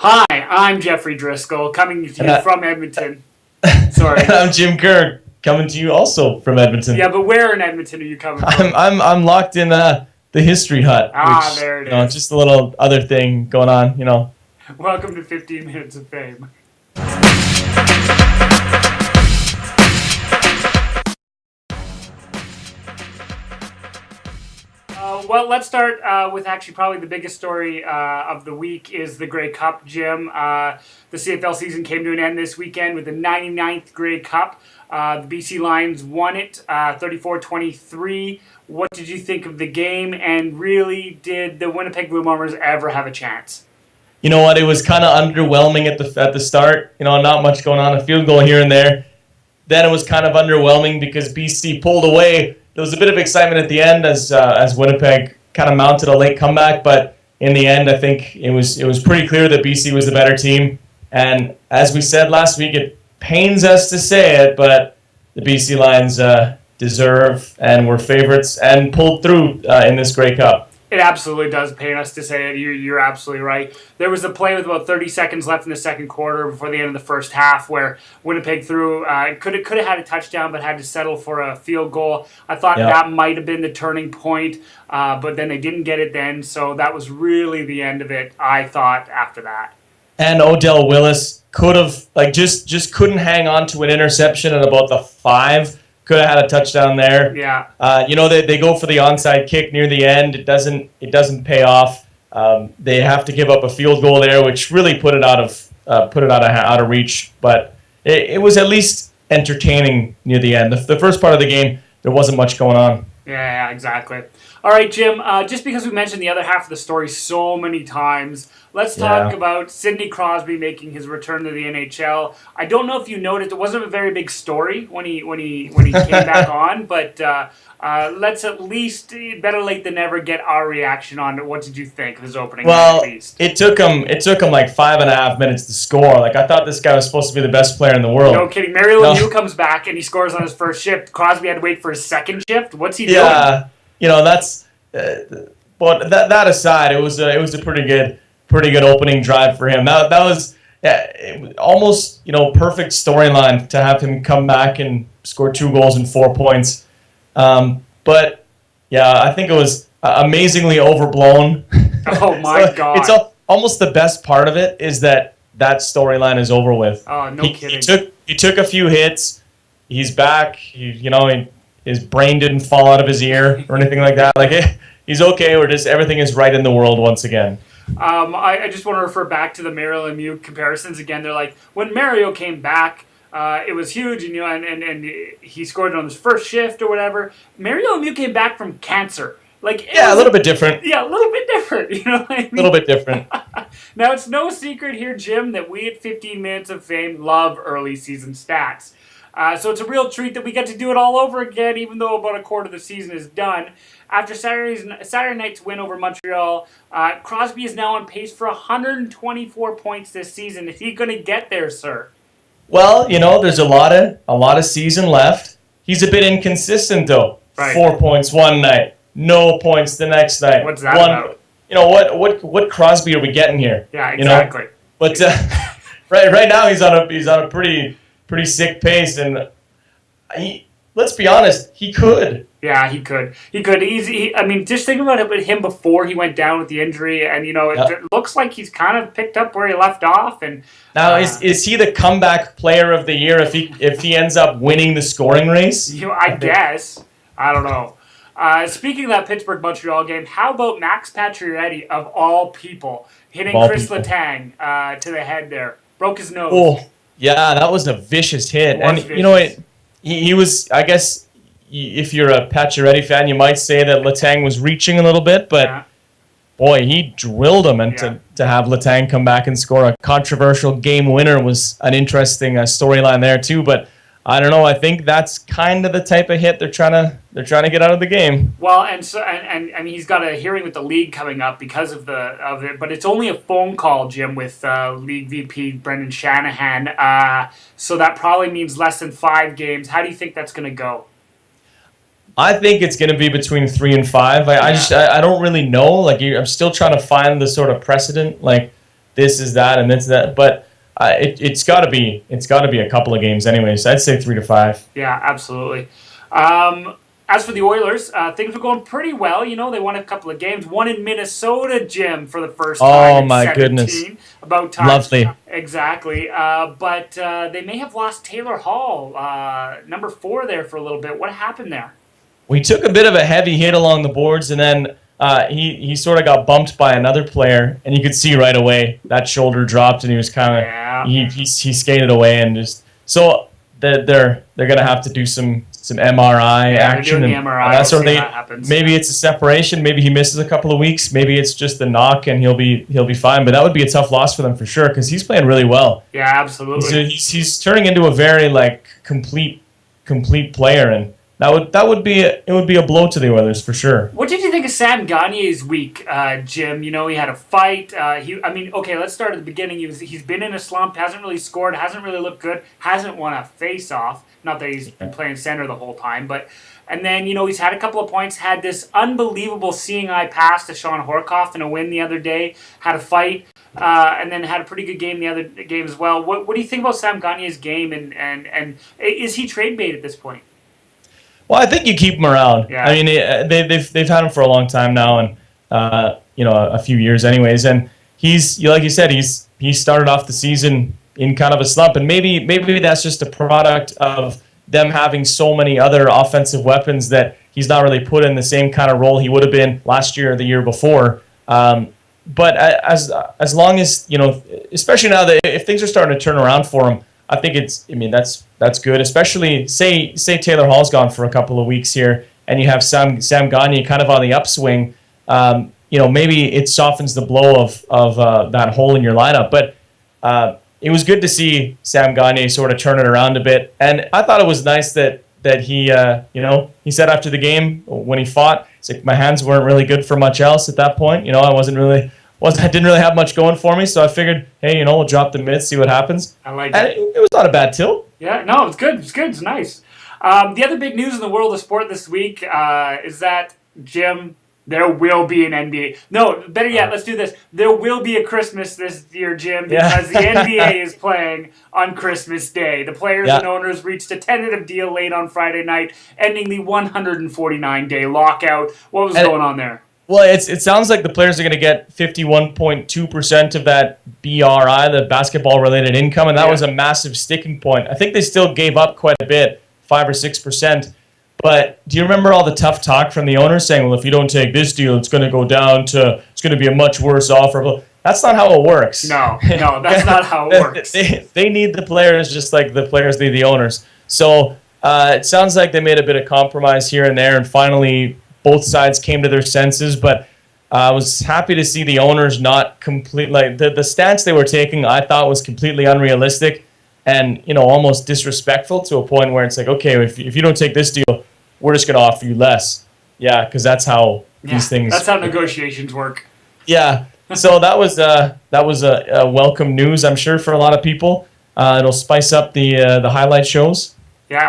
Hi, I'm Jeffrey Driscoll, coming to you from Edmonton. Sorry. And I'm Jim Kerr, coming to you also from Edmonton. Yeah, but where in Edmonton are you coming from? I'm locked in the history hut. Which, there it is. Just a little other thing going on, Welcome to 15 Minutes of Fame. Well, let's start with actually probably the biggest story of the week is the Grey Cup, Jim. The CFL season came to an end this weekend with the 99th Grey Cup. The BC Lions won it 34-23. What did you think of the game? And really, did the Winnipeg Blue Bombers ever have a chance? You know what? It was kind of underwhelming at the start. Not much going on. A field goal here and there. Then it was kind of underwhelming because BC pulled away. There was a bit of excitement at the end as Winnipeg kind of mounted a late comeback, but in the end, I think it was pretty clear that BC was the better team. And as we said last week, it pains us to say it, but the BC Lions deserve and were favorites and pulled through in this Grey Cup. It absolutely does pain us to say it. You're absolutely right. There was a play with about 30 seconds left in the second quarter before the end of the first half where Winnipeg threw, could have had a touchdown but had to settle for a field goal. I thought that might have been the turning point, but then they didn't get it then, so that was really the end of it, I thought, after that. And Odell Willis could have, just couldn't hang on to an interception at about the 5. Could have had a touchdown there. Yeah. They go for the onside kick near the end. It doesn't pay off. They have to give up a field goal there, which really put it out of reach. But it was at least entertaining near the end. The first part of the game, there wasn't much going on. Yeah, exactly. All right, Jim, just because we mentioned the other half of the story so many times, let's talk about Sidney Crosby making his return to the NHL. I don't know if you noticed, it wasn't a very big story when he came back on, but let's at least, better late than never, get our reaction on it. What did you think of his opening night, at least? It took him like 5.5 minutes to score. I thought this guy was supposed to be the best player in the world. No kidding. Mario Lemieux comes back and he scores on his first shift. Crosby had to wait for his second shift. What's he doing? Yeah, that's. But that aside, it was a pretty good opening drive for him. That was almost perfect storyline to have him come back and score 2 goals and 4 points. But yeah, I think it was amazingly overblown. Oh my God! It's almost the best part of it is that storyline is over with. Oh, no kidding. He took a few hits. He's back. His brain didn't fall out of his ear or anything like that. He's okay. Everything is right in the world once again. I just want to refer back to the Mario Lemieux comparisons again. They're like, when Mario came back, it was huge, and he scored on his first shift or whatever. Mario Lemieux came back from cancer. A little bit different. Yeah, a little bit different. You know what I mean? A little bit different. Now, it's no secret here, Jim, that we at 15 Minutes of Fame love early season stats. So it's a real treat that we get to do it all over again, even though about a quarter of the season is done. After Saturday night's win over Montreal, Crosby is now on pace for 124 points this season. Is he going to get there, sir? Well, there's a lot of season left. He's a bit inconsistent, though. Right. 4 points one night, no points the next night. What's that about? What Crosby are we getting here? Yeah, exactly. But right now he's on a pretty sick pace, and let's be honest, he could. Yeah, he could. Just think about him before he went down with the injury, and it looks like he's kind of picked up where he left off. And now, is he the comeback player of the year if he ends up winning the scoring race? I guess. I don't know. Speaking of that Pittsburgh-Montreal game, how about Max Pacioretty, of all people, hitting Chris Letang to the head there? Broke his nose. Oh, yeah, that was a vicious hit. He was, I guess, if you're a Pacioretty fan, you might say that Letang was reaching a little bit, but boy, he drilled him. And to have Letang come back and score a controversial game winner was an interesting storyline there too. But I don't know. I think that's kind of the type of hit they're trying to get out of the game. Well, and he's got a hearing with the league coming up because of it, but it's only a phone call, Jim, with league VP Brendan Shanahan. So that probably means less than 5 games. How do you think that's going to go? I think it's going to be between 3 and 5. I don't really know. I'm still trying to find the sort of precedent. this is that and this that. But it's got to be a couple of games anyways. I'd say 3 to 5. Yeah, absolutely. As for the Oilers, things were going pretty well. You know, they won a couple of games. One in Minnesota, Jim, for the first time in 17. Goodness. About time. Lovely. Exactly. But they may have lost Taylor Hall, number 4 there for a little bit. What happened there? We took a bit of a heavy hit along the boards, and then he sort of got bumped by another player, and you could see right away that shoulder dropped, and he was kind of he skated away, and just so they're gonna have to do some MRI action and MRI, that sort of thing. Maybe it's a separation, maybe he misses a couple of weeks, maybe it's just the knock and he'll be fine. But that would be a tough loss for them for sure because he's playing really well. Yeah, absolutely. He's turning into a very complete player, and that would be a blow to the Oilers for sure. What did you think of Sam Gagner's week, Jim? You know, he had a fight. Let's start at the beginning. He's been in a slump, hasn't really scored, hasn't really looked good, hasn't won a face-off. Not that he's been playing center the whole time, and then, you know, he's had a couple of points, had this unbelievable seeing eye pass to Sean Horkoff in a win the other day, had a fight, and then had a pretty good game the other game as well. What do you think about Sam Gagner's game, and is he trade bait at this point? Well, I think you keep him around. Yeah. I mean, they've had him for a long time now, and a few years anyways. And he's, like you said, he started off the season in kind of a slump, and maybe that's just a product of them having so many other offensive weapons that he's not really put in the same kind of role he would have been last year or the year before. But as long as, you know, especially now that if things are starting to turn around for him, I think that's good. Especially say Taylor Hall's gone for a couple of weeks here, and you have Sam Gagner kind of on the upswing. Maybe it softens the blow of that hole in your lineup. But it was good to see Sam Gagner sort of turn it around a bit, and I thought it was nice that he he said after the game when he fought, it's like my hands weren't really good for much else at that point. You know, I didn't really have much going for me, so I figured, hey, we'll drop the mitts, see what happens. I like it. It was not a bad tilt. Yeah, no, it's good. It's good. It's nice. The other big news in the world of sport this week is that, Jim, there will be an NBA. No, better yet, let's do this. There will be a Christmas this year, Jim, because the NBA is playing on Christmas Day. The players and owners reached a tentative deal late on Friday night, ending the 149-day lockout. What was going on there? Well, it sounds like the players are going to get 51.2% of that BRI, the basketball-related income, and that was a massive sticking point. I think they still gave up quite a bit, 5 or 6%. But do you remember all the tough talk from the owners saying, well, if you don't take this deal, it's going to go down to, it's going to be a much worse offer. That's not how it works. No, that's not how it works. They need the players just like the players need the owners. So it sounds like they made a bit of compromise here and there, and finally both sides came to their senses. But I was happy to see the owners not complete, like the stance they were taking, I thought was completely unrealistic and, almost disrespectful to a point where it's like, okay, if you don't take this deal, we're just going to offer you less. Yeah, because that's how these things... That's how negotiations work. Yeah, so that was a welcome news, I'm sure, for a lot of people. It'll spice up the highlight shows. Yeah,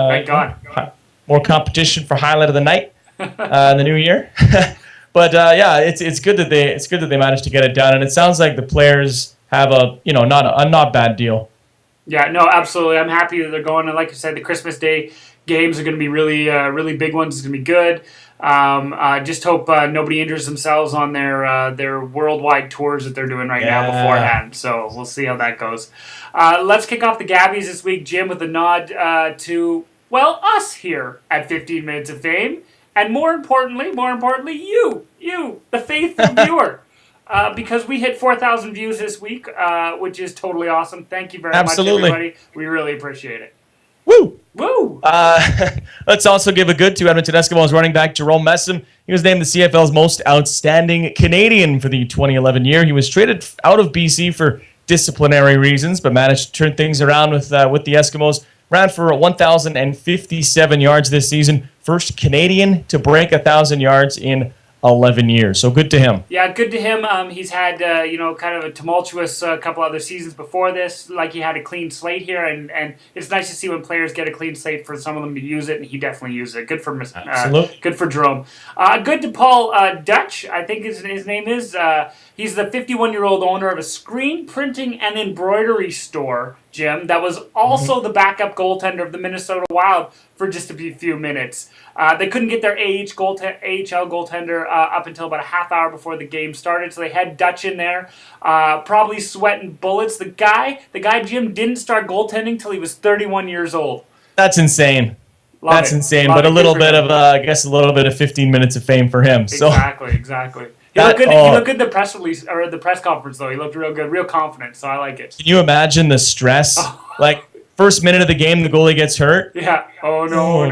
thank God. More competition for highlight of the night in the new year. But it's good that they managed to get it done, and it sounds like the players have a not bad deal. Yeah, no, absolutely. I'm happy that they're going. And like I said, the Christmas Day games are going to be really, really big ones. It's going to be good. Just hope nobody injures themselves on their worldwide tours that they're doing right now beforehand. So we'll see how that goes. Let's kick off the Gabbies this week, Jim, with a nod to, us here at 15 Minutes of Fame. And more importantly, you, the faithful viewer. Because we hit 4,000 views this week, which is totally awesome. Thank you very much, everybody. We really appreciate it. Woo! Woo! Let's also give a good to Edmonton Eskimos running back Jerome Messam. He was named the CFL's most outstanding Canadian for the 2011 year. He was traded out of BC for disciplinary reasons, but managed to turn things around with the Eskimos. Ran for 1,057 yards this season. First Canadian to break 1,000 yards in 11 years. So good to him. Yeah, good to him. He's had, kind of a tumultuous couple other seasons before this. Like he had a clean slate here, and it's nice to see when players get a clean slate for some of them to use it, and he definitely used it. Good for good for Jerome. Good to Paul Deutsch, I think his name is. He's the 51-year-old owner of a screen printing and embroidery store, Jim, that was also the backup goaltender of the Minnesota Wild for just a few minutes. They couldn't get their AHL goaltender up until about a half hour before the game started, so they had Deutsch in there, probably sweating bullets. The guy, Jim, didn't start goaltending till he was 31 years old. That's insane. That's insane, but a little bit of, I guess, a little bit of 15 minutes of fame for him. Exactly. He looked good in the press release or the press conference, though. He looked real good, real confident. So I like it. Can you imagine the stress? Like first minute of the game, the goalie gets hurt. Yeah. Oh no.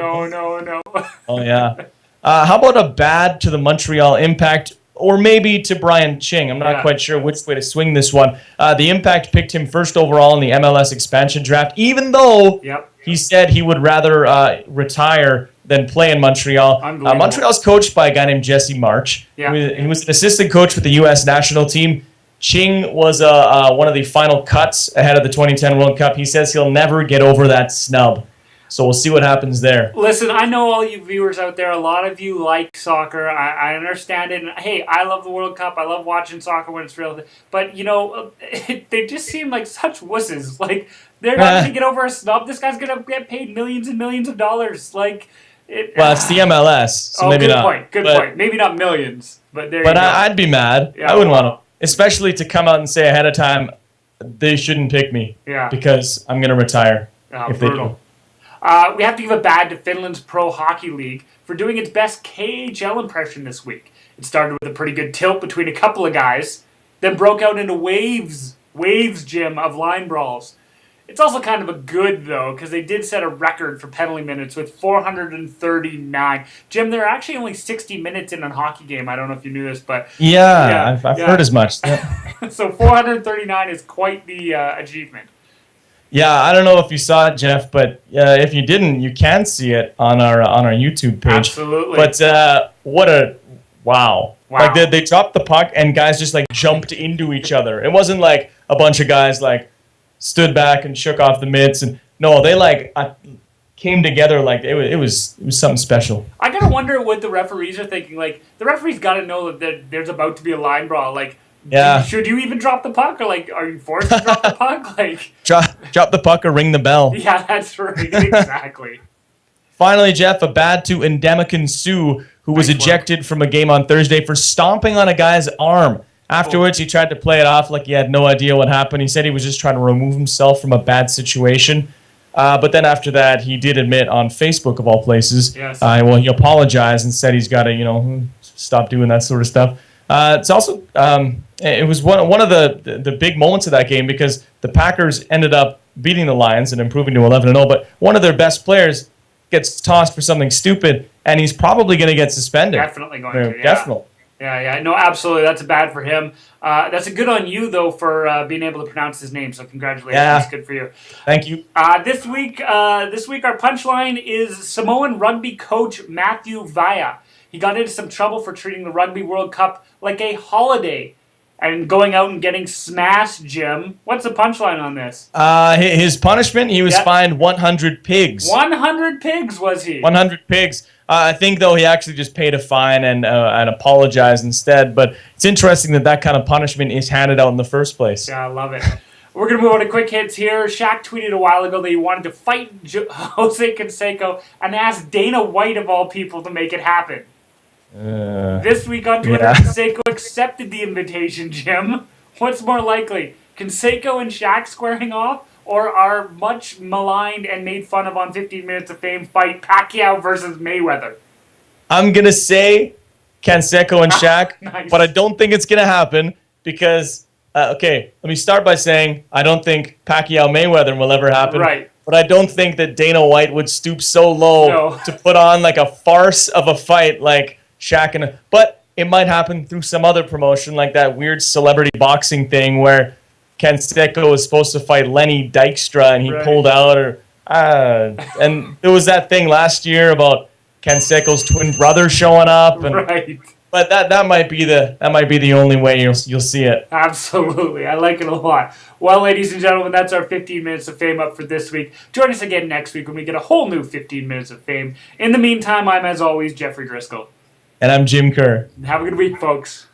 Oh yeah. How about a bad to the Montreal Impact, or maybe to Brian Ching? I'm not quite sure which way to swing this one. The Impact picked him first overall in the MLS expansion draft, even though he said he would rather retire than play in Montreal. Montreal's coached by a guy named Jesse March. Yeah. He was an assistant coach with the U.S. national team. Ching was one of the final cuts ahead of the 2010 World Cup. He says he'll never get over that snub. So we'll see what happens there. Listen, I know all you viewers out there, a lot of you like soccer. I understand it. And, hey, I love the World Cup. I love watching soccer when it's real. But, they just seem like such wusses. Like, they're not going to get over a snub. This guy's going to get paid millions and millions of dollars. Like... it's the MLS, so maybe not. Good point. Maybe not millions, but there you go. I'd be mad. Yeah, I wouldn't want to. Especially to come out and say ahead of time, they shouldn't pick me because I'm going to retire if brutal. They do. We have to give a bad to Finland's Pro Hockey League for doing its best KHL impression this week. It started with a pretty good tilt between a couple of guys, then broke out into waves, Jim, of line brawls. It's also kind of a good, though, because they did set a record for penalty minutes with 439. Jim, there are actually only 60 minutes in a hockey game. I don't know if you knew this, but... I've heard as much. So 439 is quite the achievement. Yeah, I don't know if you saw it, Jeff, but if you didn't, you can see it on our YouTube page. Absolutely. But wow. Like they dropped the puck and guys just like jumped into each other. It wasn't like a bunch of guys like stood back and shook off the mitts, and no, they like came together like it was something special. I gotta wonder what the referees are thinking. Like the referees gotta know that there's about to be a line brawl. Like, should you even drop the puck, or like are you forced to drop the puck? Like drop the puck or ring the bell. Yeah, that's right. Exactly. Finally, Jeff, a bad to Ndamukong Suh, who was ejected from a game on Thursday for stomping on a guy's arm. Afterwards, he tried to play it off like he had no idea what happened. He said he was just trying to remove himself from a bad situation. But then after that, he did admit on Facebook, of all places, he apologized and said he's got to, stop doing that sort of stuff. It's also, it was one of the big moments of that game because the Packers ended up beating the Lions and improving to 11-0, but one of their best players gets tossed for something stupid, and he's probably going to get suspended. Definitely going to, yeah. Definitely. Yeah. No, absolutely. That's bad for him. That's a good on you, though, for being able to pronounce his name. So congratulations. Yeah. That's good for you. Thank you. This week, our punchline is Samoan rugby coach Mathew Vaea. He got into some trouble for treating the Rugby World Cup like a holiday and going out and getting smashed, Jim. What's the punchline on this? His punishment, he was fined 100 pigs. 100 pigs, was he? 100 pigs. I think, though, he actually just paid a fine and apologized instead. But it's interesting that kind of punishment is handed out in the first place. Yeah, I love it. We're going to move on to quick hits here. Shaq tweeted a while ago that he wanted to fight Jose Canseco and asked Dana White, of all people, to make it happen. This week on Twitter, Canseco accepted the invitation, Jim. What's more likely, Canseco and Shaq squaring off, or our much maligned and made fun of on 15 Minutes of Fame fight Pacquiao versus Mayweather? I'm going to say Canseco and Shaq, nice. But I don't think it's going to happen because, let me start by saying I don't think Pacquiao-Mayweather will ever happen. Right. But I don't think that Dana White would stoop so low to put on like a farce of a fight like Shaq but it might happen through some other promotion like that weird celebrity boxing thing where Canseco was supposed to fight Lenny Dykstra and he pulled out, and there was that thing last year about Canseco's twin brother showing up, and but that might be the only way you'll see it. Absolutely, I like it a lot. Well, ladies and gentlemen, that's our 15 Minutes of Fame up for this week. Join us again next week when we get a whole new 15 Minutes of Fame. In the meantime, I'm as always Jeffrey Driscoll. And I'm Jim Kerr. Have a good week, folks.